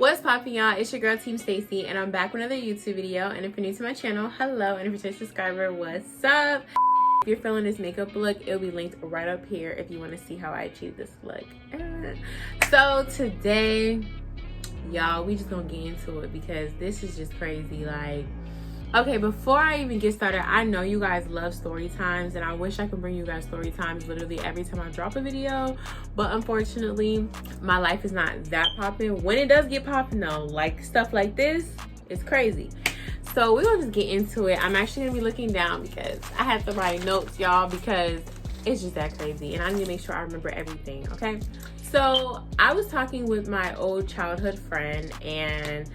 What's poppin', y'all? It's your girl Team Stacie, and I'm back with another YouTube video. And if you're new to my channel, hello, and if you're a subscriber, what's up? If you're feeling this makeup look, it'll be linked right up here if you want to see how I achieve this look. So today, y'all, we just gonna get into it because this is just crazy. Like, okay, before I even get started, I know you guys love story times, and I wish I could bring you guys story times literally every time I drop a video, but unfortunately my life is not that popping. When it does get popping though, like stuff like this, it's crazy. So we're gonna just get into it. I'm actually gonna be looking down because I had to write notes, y'all, because it's just that crazy, and I need to make sure I remember everything. Okay, so I was talking with my old childhood friend, and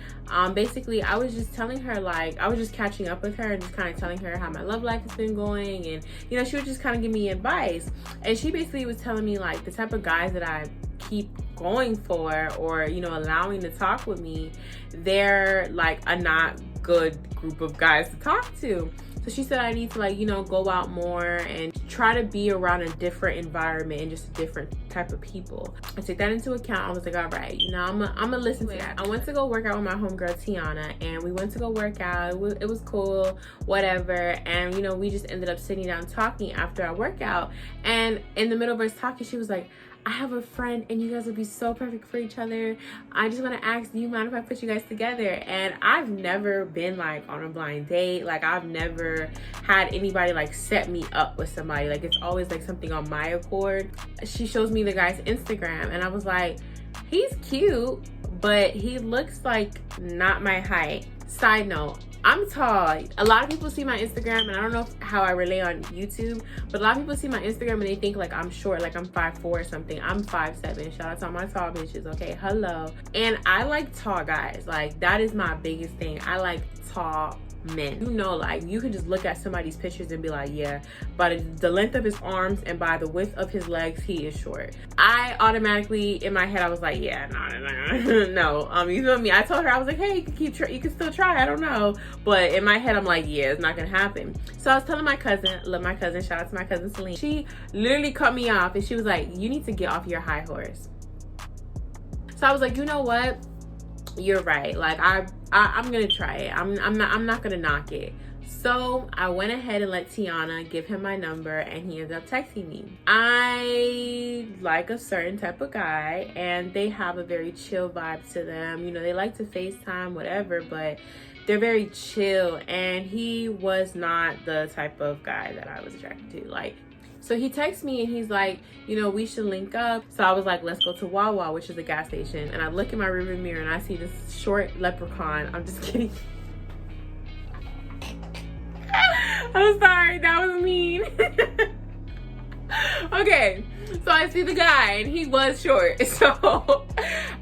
basically I was just telling her, like, I was just catching up with her and just kind of telling her how my love life has been going, and you know, she would just kind of give me advice. And she basically was telling me, like, the type of guys that I keep going for, or you know, allowing to talk with me, they're like a not good group of guys to talk to. So she said I need to, like, you know, go out more and try to be around a different environment and just a different type of people. I took that into account. I was like, all right, you know, I'm gonna listen to that. I went to go work out with my homegirl Tiana, and we went to go work out. It was cool, whatever. And you know, we just ended up sitting down talking after our workout. And in the middle of us talking, she was like, I have a friend and you guys would be so perfect for each other. I just want to ask, do you mind if I put you guys together? And I've never been like on a blind date. Like, I've never had anybody like set me up with somebody. Like, it's always like something on my accord. She shows me the guy's Instagram, and I was like, he's cute, but he looks like not my height. Side note, I'm tall. A lot of people see my Instagram, and I don't know how I relate on YouTube, but a lot of people see my Instagram and they think like I'm short, like I'm 5'4" or something. I'm 5'7". Shout out to all my tall bitches, okay? Hello. And I like tall guys. Like, that is my biggest thing. I like tall men. You know, like, you can just look at somebody's pictures and be like, yeah, by the length of his arms and by the width of his legs, he is short. I automatically, in my head, I was like, yeah, no. You feel me? I told her, I was like, hey, you can still try, I don't know. But in my head, I'm like, yeah, it's not gonna happen. So I was telling my cousin, love my cousin, shout out to my cousin Celine. She literally cut me off, and she was like, you need to get off your high horse. So I was like, you know what? You're right. Like, I'm gonna try it. I'm not gonna knock it. So I went ahead and let Tiana give him my number, and he ended up texting me. I like a certain type of guy, and they have a very chill vibe to them. You know, they like to FaceTime, whatever, but they're very chill. And he was not the type of guy that I was attracted to. Like, so he texts me and he's like, you know, we should link up. So I was like, let's go to Wawa, which is a gas station. And I look in my rearview mirror and I see this short leprechaun. I'm just kidding. I'm sorry, that was mean. Okay, so I see the guy and he was short. So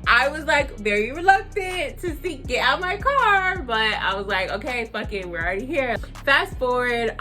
I was like very reluctant to get out my car, but I was like, okay, fuck it, we're already here. Fast forward,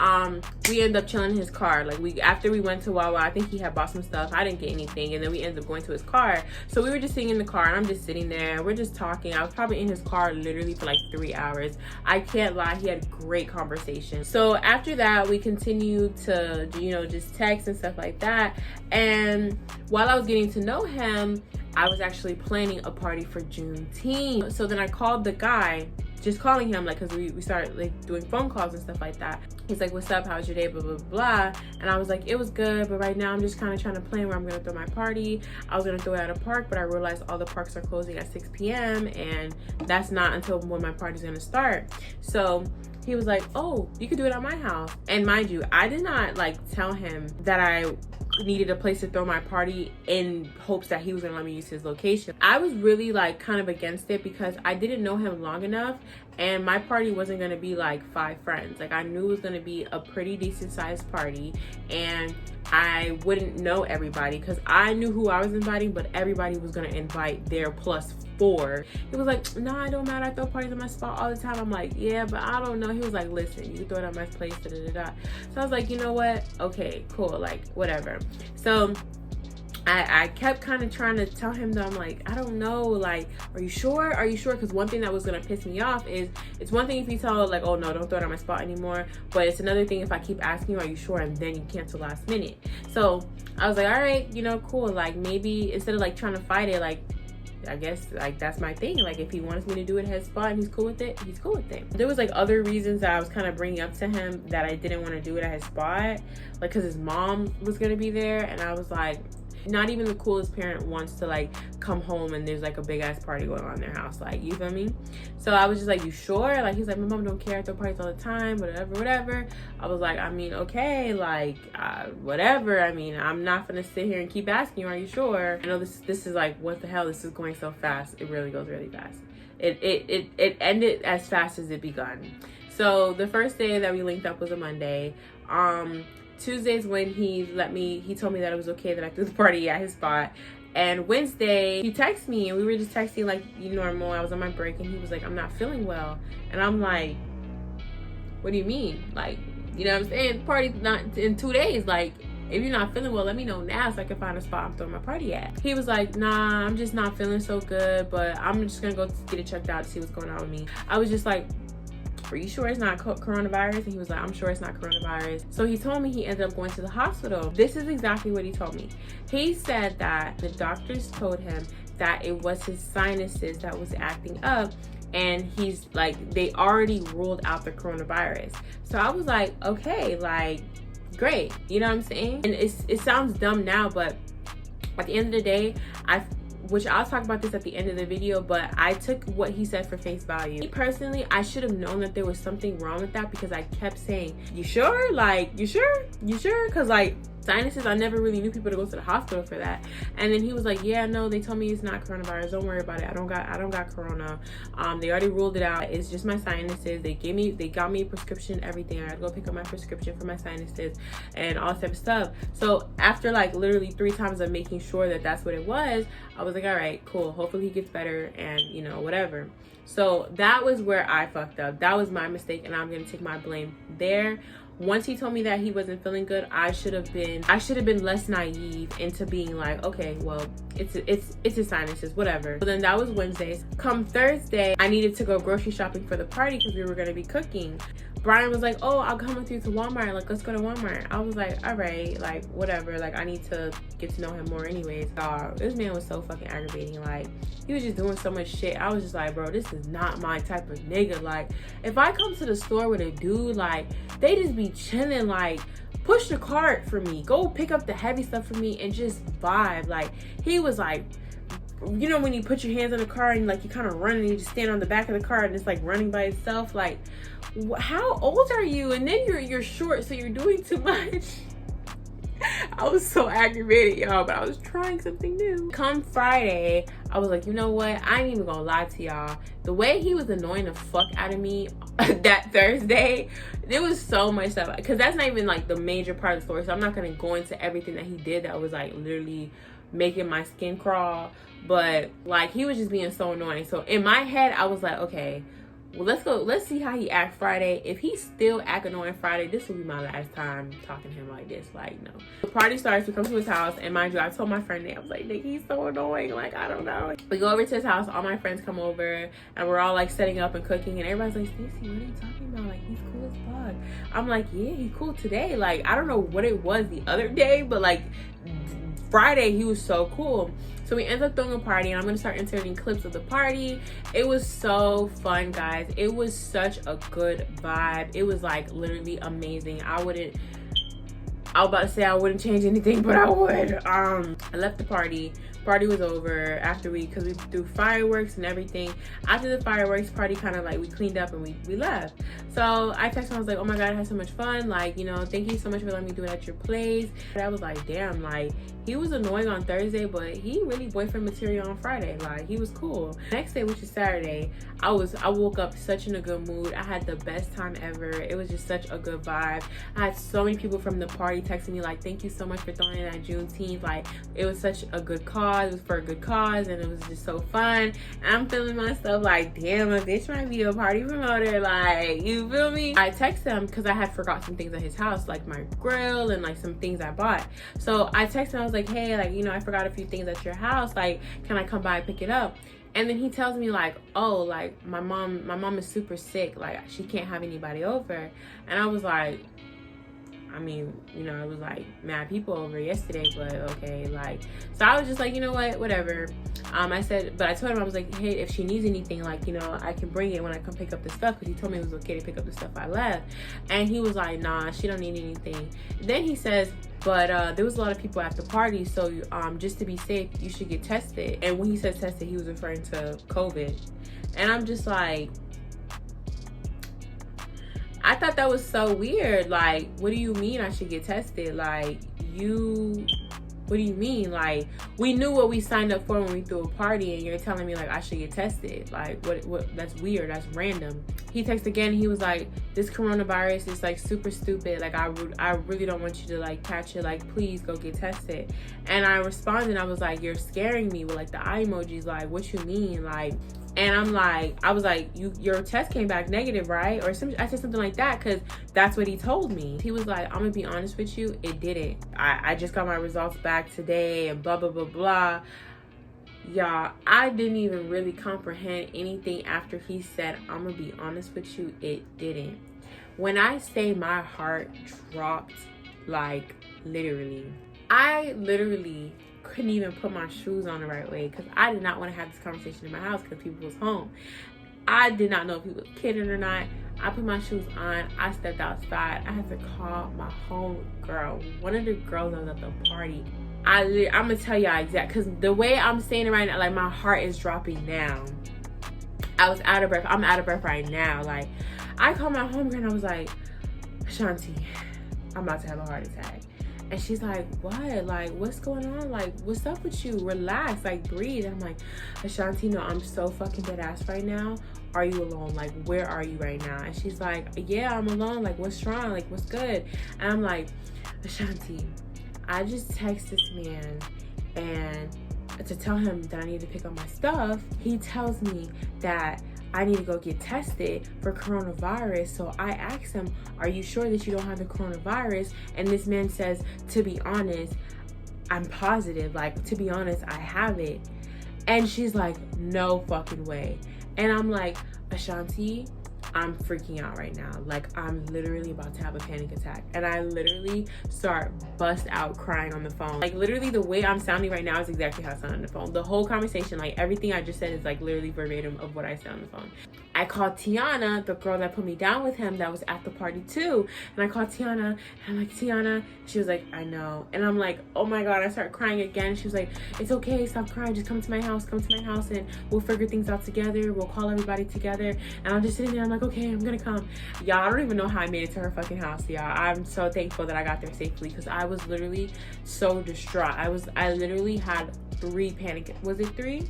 we end up chilling in his car. Like, after we went to Wawa, I think he had bought some stuff. I didn't get anything, and then we ended up going to his car. So we were just sitting in the car, and I'm just sitting there. We're just talking. I was probably in his car literally for like 3 hours. I can't lie, he had great conversation. So after that, we continued to, you know, just text and stuff like that. And while I was getting to know him, I was actually planning a party for Juneteenth. So then I called the guy, just calling him, like, because we started like doing phone calls and stuff like that. He's like, what's up, how's your day, blah blah blah. And I was like, it was good, but right now I'm just kind of trying to plan where I'm gonna throw my party. I was gonna throw it at a park, but I realized all the parks are closing at 6 p.m. and that's not until when my party's gonna start. So he was like, oh, you could do it at my house. And mind you, I did not like tell him that I needed a place to throw my party in hopes that he was gonna let me use his location. I was really like kind of against it because I didn't know him long enough, and my party wasn't gonna be like 5 friends. Like, I knew it was gonna be a pretty decent sized party, and I wouldn't know everybody because I knew who I was inviting, but everybody was gonna invite their +4. He was like, nah, it don't matter, I throw parties at my spot all the time. I'm like, yeah, but I don't know. He was like, listen, you can throw it at my place, da da da da. So I was like, you know what, okay, cool, like, whatever. So I kept kind of trying to tell him that I'm like, I don't know, like, are you sure? Are you sure? Because one thing that was gonna piss me off is, it's one thing if you tell like, oh no, don't throw it on my spot anymore, but it's another thing if I keep asking you, are you sure? And then you cancel last minute. So I was like, all right, you know, cool. Like, maybe instead of like trying to fight it, like, I guess like that's my thing. Like if he wants me to do it at his spot and he's cool with it, he's cool with it. There was like other reasons that I was kind of bringing up to him that I didn't want to do it at his spot, like because his mom was gonna be there, and I was like, not even the coolest parent wants to like come home and there's like a big ass party going on in their house, like, you feel me? So I was just like, you sure? Like he's like, my mom don't care, I throw parties all the time, whatever. I was like, I mean, okay, like whatever. I mean, I'm not gonna sit here and keep asking you, are you sure? I know this is like, what the hell, this is going so fast. It really goes really fast. It ended as fast as it begun. So the first day that we linked up was a Monday. Tuesdays when he told me that it was okay that I threw the party at his spot. And Wednesday he texted me and we were just texting like normal. I was on my break and he was like, I'm not feeling well. And I'm like, what do you mean? Like, you know what I'm saying? Party's not in 2 days. Like, if you're not feeling well, let me know now so I can find a spot I'm throwing my party at. He was like, nah, I'm just not feeling so good, but I'm just gonna go get it checked out to see what's going on with me. I was just like, are you sure it's not coronavirus? And he was like, I'm sure it's not coronavirus. So he told me he ended up going to the hospital. This is exactly what he told me. He said that the doctors told him that it was his sinuses that was acting up, and he's like, they already ruled out the coronavirus. So I was like, okay, like, great, you know what I'm saying? And it sounds dumb now, but at the end of the day, which I'll talk about this at the end of the video, but I took what he said for face value. Me personally, I should have known that there was something wrong with that because I kept saying, you sure? Like, you sure? You sure? Because like, sinuses, I never really knew people to go to the hospital for that. And then he was like, yeah, no, they told me it's not coronavirus, don't worry about it, I don't got corona. They already ruled it out, it's just my sinuses. They got me a prescription, everything. I had to go pick up my prescription for my sinuses and all that type of stuff. So after like literally 3 times of making sure that that's what it was, I was like, all right, cool, hopefully he gets better and whatever. So that was where I fucked up. That was my mistake, and I'm gonna take my blame there. Once he told me that he wasn't feeling good, I should have been less naive into being like, okay, well, it's his sinuses, whatever. So then that was Wednesday. Come Thursday, I needed to go grocery shopping for the party because we were gonna be cooking. Brian was like, oh, I'll come with you to Walmart. Like, let's go to Walmart. I was like, all right, like, whatever. Like, I need to get to know him more anyways. This man was so fucking aggravating. Like, he was just doing so much shit. I was just like, bro, this is not my type of nigga. Like, if I come to the store with a dude, like, they just be chilling, like, push the cart for me. Go pick up the heavy stuff for me and just vibe. Like, he was like, you know when you put your hands on the car and like you kind of run and you just stand on the back of the car and it's like running by itself, like, how old are you? And then you're short, so you're doing too much. I was so aggravated, y'all, but I was trying something new. Come Friday, I was like, you know what, I ain't even gonna lie to y'all, the way he was annoying the fuck out of me that Thursday, there was so much stuff, because that's not even like the major part of the story, so I'm not gonna go into everything that he did that was like literally making my skin crawl. But like, he was just being so annoying. So in my head, I was like, okay, well, let's see how he act Friday. If he still act annoying Friday, this will be my last time talking to him like this. Like, no. The party starts, we come to his house, and mind you, I told my friend that I was like, Nick, he's so annoying, like, I don't know. We go over to his house, all my friends come over, and we're all like setting up and cooking, and everybody's like, Stacey, what are you talking about? Like, he's cool as fuck. I'm like, yeah, he's cool today. Like, I don't know what it was the other day, but like Friday he was so cool. So we ended up throwing a party, and I'm gonna start inserting clips of the party. It was so fun, guys. It was such a good vibe. It was like literally amazing. I was about to say I wouldn't change anything, but I would. I left the party. Party was over after because we threw fireworks and everything. After the fireworks, party kind of like, we cleaned up and we left. So I texted him, I was like, oh my god, I had so much fun, like, you know, thank you so much for letting me do it at your place. And I was like, damn, like, he was annoying on Thursday, but he really boyfriend material on Friday. Like, he was cool. Next day, which is Saturday, I woke up such in a good mood. I had the best time ever. It was just such a good vibe. I had so many people from the party texting me like, thank you so much for throwing in that Juneteenth. Like, it was such a good cause. It was for a good cause, and it was just so fun. And I'm feeling myself like, damn, a bitch might be a party promoter. Like, you feel me? I texted him because I had forgot some things at his house, like my grill and like some things I bought. So I texted him, I was like, hey, like, you know, I forgot a few things at your house. Like, can I come by and pick it up? And then he tells me like, oh, like my mom is super sick. Like, she can't have anybody over. And I was like, I mean, you know, it was like mad people over yesterday, but okay, like, so I was just like, you know what, whatever. I said, but I told him, I was like, hey, if she needs anything, like, you know, I can bring it when I come pick up the stuff, because he told me it was okay to pick up the stuff I left. And he was like, nah, she don't need anything. Then he says, but there was a lot of people at the party, so just to be safe, you should get tested. And when he said tested, he was referring to COVID. And I'm just like, I thought that was so weird. Like, what do you mean I should get tested? Like, what do you mean? Like, we knew what we signed up for when we threw a party, and you're telling me like I should get tested. Like, what that's weird. That's random. He texted again. He was like, this coronavirus is like super stupid. Like, I really don't want you to like catch it. Like, please go get tested. And I responded, I was like, you're scaring me with like the eye emojis. Like, what you mean? Like, and I'm like, I was like, your test came back negative, right? Or some, I said something like that, because that's what he told me. He was like, I'm gonna be honest with you, it didn't. I just got my results back today and blah, blah, blah, blah. Y'all, I didn't even really comprehend anything after he said, I'm gonna be honest with you, it didn't. When I say my heart dropped, like literally, I literally couldn't even put my shoes on the right way, because I did not want to have this conversation in my house because people was home. I did not know if he was kidding or not. I put my shoes on. I stepped outside. I had to call my home girl, one of the girls that was at the party. I'm gonna tell y'all exact, because the way I'm saying it right now, like my heart is dropping now. I was out of breath. I'm out of breath right now. Like, I called my home girl and I was like, Shanti, I'm about to have a heart attack. And she's like, what? Like, what's going on? Like, what's up with you? Relax, like, breathe. And I'm like, Ashanti, no, I'm so fucking dead ass right now. Are you alone? Like, where are you right now? And she's like, yeah, I'm alone. Like, what's wrong? Like, what's good? And I'm like, Ashanti, I just text this man and to tell him that I need to pick up my stuff. He tells me that I need to go get tested for coronavirus. So I asked him, are you sure that you don't have the coronavirus? And this man says, to be honest, I'm positive. Like, to be honest, I have it. And she's like, no fucking way. And I'm like, Ashanti, I'm freaking out right now. Like, I'm literally about to have a panic attack. And I literally start bust out crying on the phone. Like, literally the way I'm sounding right now is exactly how I sound on the phone. The whole conversation, like everything I just said is like literally verbatim of what I said on the phone. I called Tiana, the girl that put me down with him that was at the party too. And I called Tiana and I'm like, Tiana, she was like, I know. And I'm like, oh my God, I start crying again. She was like, it's okay, stop crying, just come to my house and we'll figure things out together. We'll call everybody together. And I'm just sitting there, I'm like, okay, I'm gonna come. Y'all, I don't even know how I made it to her fucking house, y'all. I'm so thankful that I got there safely, because I was literally so distraught. I literally had 3 panic, was it 3?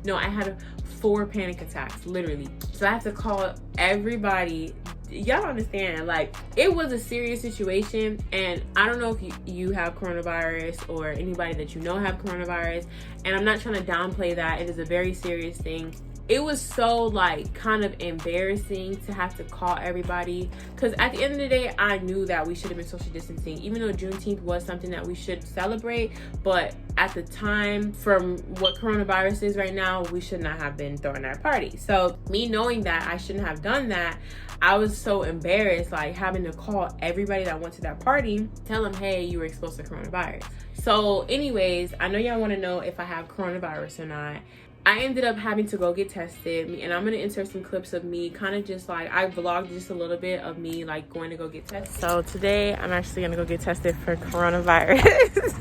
No, I had 4 panic attacks, literally. So I had to call everybody. Y'all understand, like, it was a serious situation. And I don't know if you have coronavirus or anybody that you know have coronavirus. And I'm not trying to downplay that. It is a very serious thing. It was so like kind of embarrassing to have to call everybody, because at the end of the day, I knew that we should have been social distancing, even though Juneteenth was something that we should celebrate. But at the time, from what coronavirus is right now, we should not have been throwing that party. So me knowing that I shouldn't have done that, I was so embarrassed, like having to call everybody that went to that party, tell them, hey, you were exposed to coronavirus. So anyways, I know y'all want to know if I have coronavirus or not. I ended up having to go get tested, and I'm gonna insert some clips of me kind of just like, I vlogged just a little bit of me like going to go get tested. So today I'm actually gonna go get tested for coronavirus.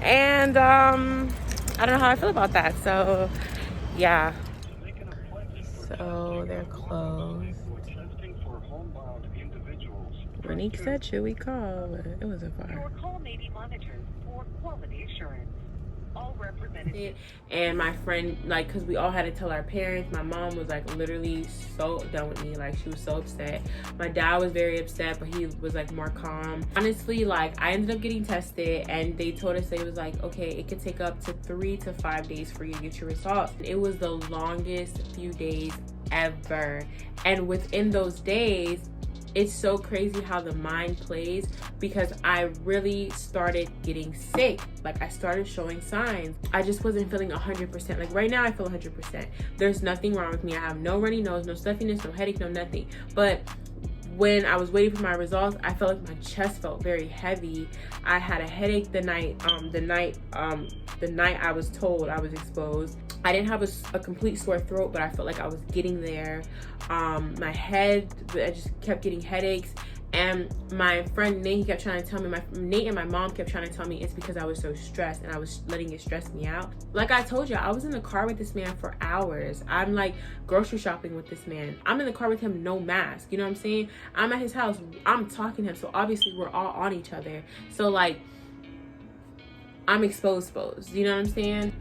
And I don't know how I feel about that. So yeah, so they're closed. Monique said, should we call? It wasn't far. Your call may be monitored for quality assurance. All represented. And my friend, like, because we all had to tell our parents. My mom was like literally so done with me, like she was so upset. My dad was very upset, but he was like more calm. Honestly, like I ended up getting tested, and they told us, it was like, okay, it could take up to 3 to 5 days for you to get your results. It was the longest few days ever. And within those days, it's so crazy how the mind plays, because I really started getting sick. Like I started showing signs. I just wasn't feeling 100%. Like right now I feel 100%. There's nothing wrong with me. I have no runny nose, no stuffiness, no headache, no nothing. But when I was waiting for my results, I felt like my chest felt very heavy. I had a headache the night I was told I was exposed. I didn't have a complete sore throat, but I felt like I was getting there. My head, I just kept getting headaches. And my friend Nate, he kept trying to tell me, Nate and my mom kept trying to tell me it's because I was so stressed and I was letting it stress me out. Like I told you, I was in the car with this man for hours. I'm like grocery shopping with this man. I'm in the car with him, no mask. You know what I'm saying? I'm at his house. I'm talking to him. So obviously we're all on each other. So like, I'm exposed, you know what I'm saying?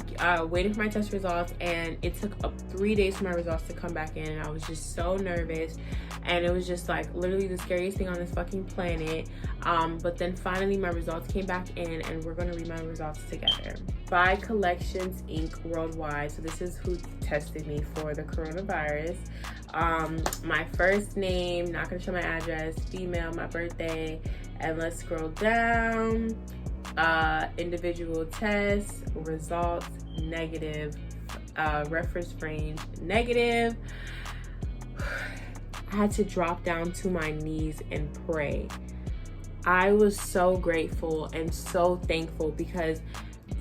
Waiting for my test results, and it took up 3 days for my results to come back in, and I was just so nervous, and it was just like literally the scariest thing on this fucking planet. But then finally my results came back in, and we're gonna read my results together. By Collections Inc. Worldwide, so this is who tested me for the coronavirus. My first name, not gonna show my address, female, my birthday, and let's scroll down. Individual tests, results, negative, reference range, negative. I had to drop down to my knees and pray. I was so grateful and so thankful because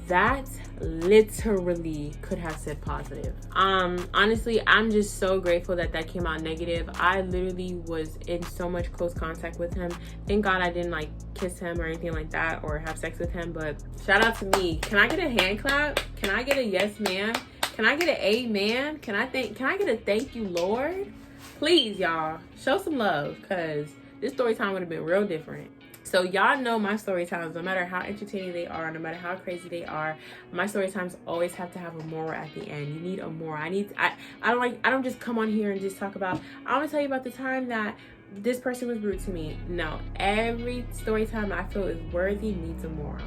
that literally could have said positive. Honestly, I'm just so grateful that came out negative. I literally was in so much close contact with him. Thank God I didn't like kiss him or anything like that or have sex with him, but shout out to me. Can I get a hand clap? Can I get a yes ma'am? Can I get an amen? Can I get a thank you Lord? Please y'all, show some love, because this story time would have been real different. So y'all know my story times, no matter how entertaining they are, no matter how crazy they are, my story times always have to have a moral at the end. You need a moral. I don't just come on here and just talk about, I want to tell you about the time that this person was rude to me. No, every story time I feel is worthy needs a moral.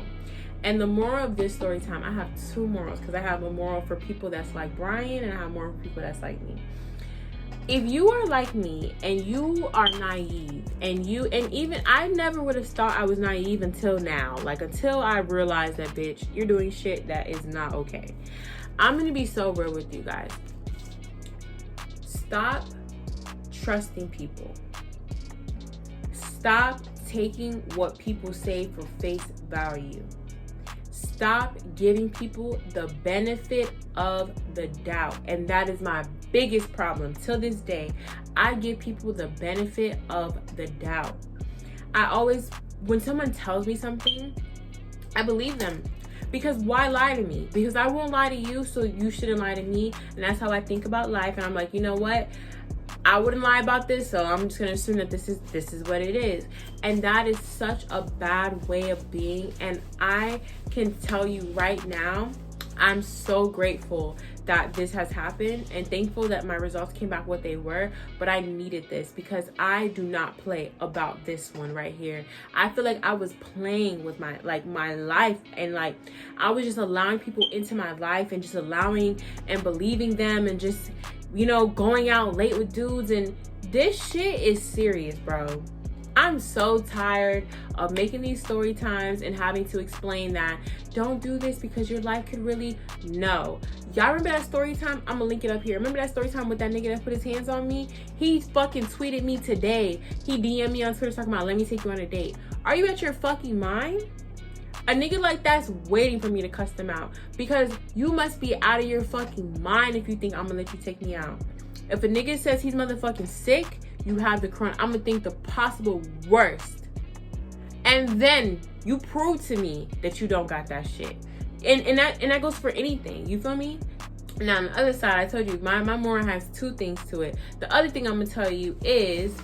And the moral of this story time, I have two morals, because I have a moral for people that's like Brian, and I have a moral for people that's like me. If you are like me and you are naive, and even I never would have thought I was naive until now, like until I realized that, bitch, you're doing shit that is not okay. I'm gonna be so real with you guys. Stop trusting people. Stop taking what people say for face value. Stop giving people the benefit of the doubt. And that is my biggest problem. Till this day, I give people the benefit of the doubt. I always, when someone tells me something, I believe them. Because why lie to me? Because I won't lie to you, so you shouldn't lie to me. And that's how I think about life. And I'm like, you know what? I wouldn't lie about this, so I'm just gonna assume that this is what it is. And that is such a bad way of being. And I can tell you right now, I'm so grateful that this has happened and thankful that my results came back what they were. But I needed this, because I do not play about this one right here. I feel like I was playing with my life, and like I was just allowing people into my life and just allowing and believing them and just, you know, going out late with dudes. And this shit is serious, bro. I'm so tired of making these story times and having to explain that don't do this because your life could really, no. Y'all remember that story time? I'm gonna link it up here. Remember that story time with that nigga that put his hands on me? He fucking tweeted me today. He DM'd me on Twitter talking about, let me take you on a date. Are you at your fucking mind? A nigga like that's waiting for me to cuss them out, because you must be out of your fucking mind if you think I'm gonna let you take me out. If a nigga says he's motherfucking sick, you have the corona, I'm gonna think the possible worst. And then you prove to me that you don't got that shit. And that goes for anything. You feel me? Now on the other side, I told you my moral has two things to it. The other thing I'm gonna tell you is,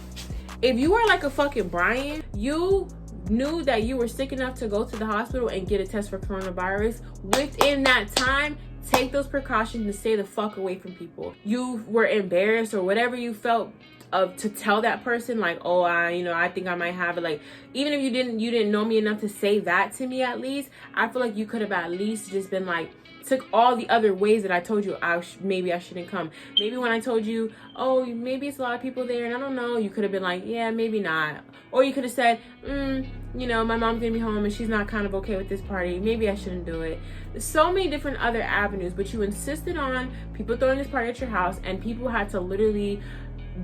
if you are like a fucking Brian, you knew that you were sick enough to go to the hospital and get a test for coronavirus, within that time, take those precautions and stay the fuck away from people. You were embarrassed or whatever you felt of to tell that person, like, oh, I think I might have it. Like, even if you didn't know me enough to say that to me, at least I feel like you could have at least just been like, took all the other ways that I told you maybe I shouldn't come. Maybe when I told you, oh, maybe it's a lot of people there and I don't know, you could have been like, yeah, maybe not. Or you could have said, my mom's gonna be home and she's not kind of okay with this party, maybe I shouldn't do it. There's so many different other avenues, but you insisted on people throwing this party at your house, and people had to literally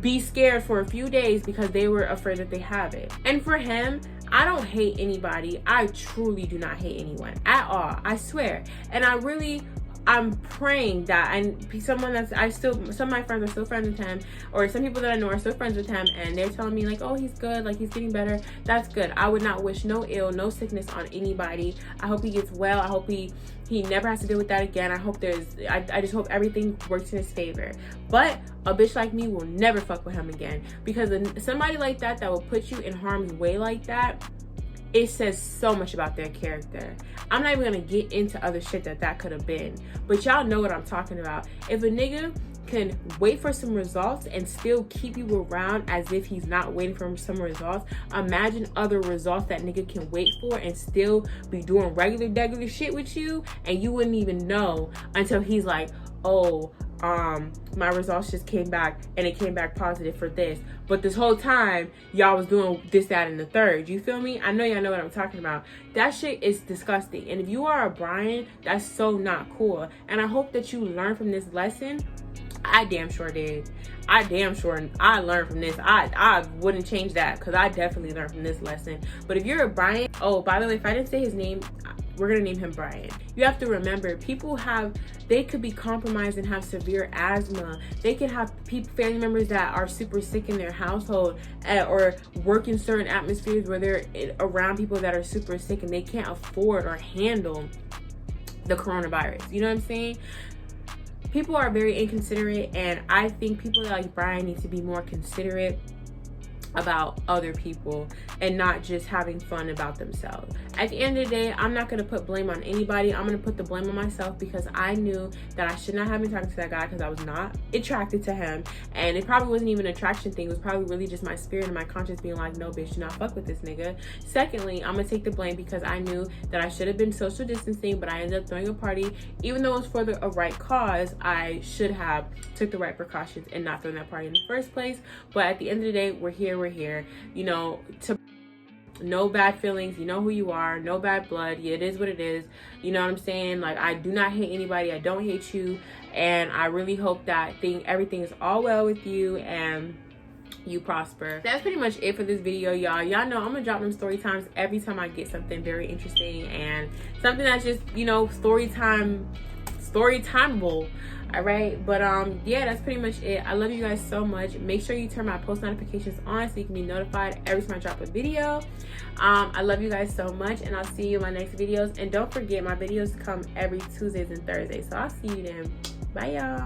be scared for a few days because they were afraid that they have it. And for him, I don't hate anybody. I truly do not hate anyone at all. I swear. And I'm praying that some of my friends are still friends with him, or some people that I know are still friends with him, and they're telling me like, oh, he's good, like he's getting better. That's good. I would not wish no ill, no sickness on anybody. I hope he gets well. I hope he never has to deal with that again. I just hope everything works in his favor. But a bitch like me will never fuck with him again, because somebody like that will put you in harm's way like that, it says so much about their character. I'm not even gonna get into other shit that could have been, but y'all know what I'm talking about. If a nigga can wait for some results and still keep you around as if he's not waiting for some results, imagine other results that nigga can wait for and still be doing regular shit with you, and you wouldn't even know until he's like, oh, my results just came back and it came back positive for this, but this whole time y'all was doing this, that, and the third. You feel me? I know y'all know what I'm talking about. That shit is disgusting. And if you are a Brian, that's so not cool. And I hope that you learn from this lesson. I damn sure did. I learned from this. I wouldn't change that, because I definitely learned from this lesson. But if you're a Brian, oh, by the way, if I didn't say his name, we're gonna name him Brian. You have to remember, they could be compromised and have severe asthma. They could have family members that are super sick in their household, or work in certain atmospheres where they're around people that are super sick and they can't afford or handle the coronavirus. You know what I'm saying? People are very inconsiderate, and I think people like Brian need to be more considerate about other people and not just having fun about themselves. At the end of the day, I'm not going to put blame on anybody. I'm going to put the blame on myself, because I knew that I should not have been talking to that guy, because I was not attracted to him. And it probably wasn't even an attraction thing. It was probably really just my spirit and my conscience being like, no, bitch, do not fuck with this nigga. Secondly, I'm going to take the blame because I knew that I should have been social distancing, but I ended up throwing a party. Even though it was for a right cause, I should have took the right precautions and not thrown that party in the first place. But at the end of the day, we're here. You know, no bad feelings. You know who you are. No bad blood. Yeah, it is what it is. You know what I'm saying? Like, I do not hate anybody. I don't hate you. And I really hope that everything is all well with you and you prosper. That's pretty much it for this video, y'all. Y'all know I'm gonna drop them story times every time I get something very interesting and something that's just, you know, story timeable. All right, but yeah, that's pretty much it. I love you guys so much. Make sure you turn my post notifications on so you can be notified every time I drop a video. I love you guys so much, and I'll see you in my next videos. And don't forget, my videos come every Tuesdays and Thursdays, so I'll see you then. Bye, y'all.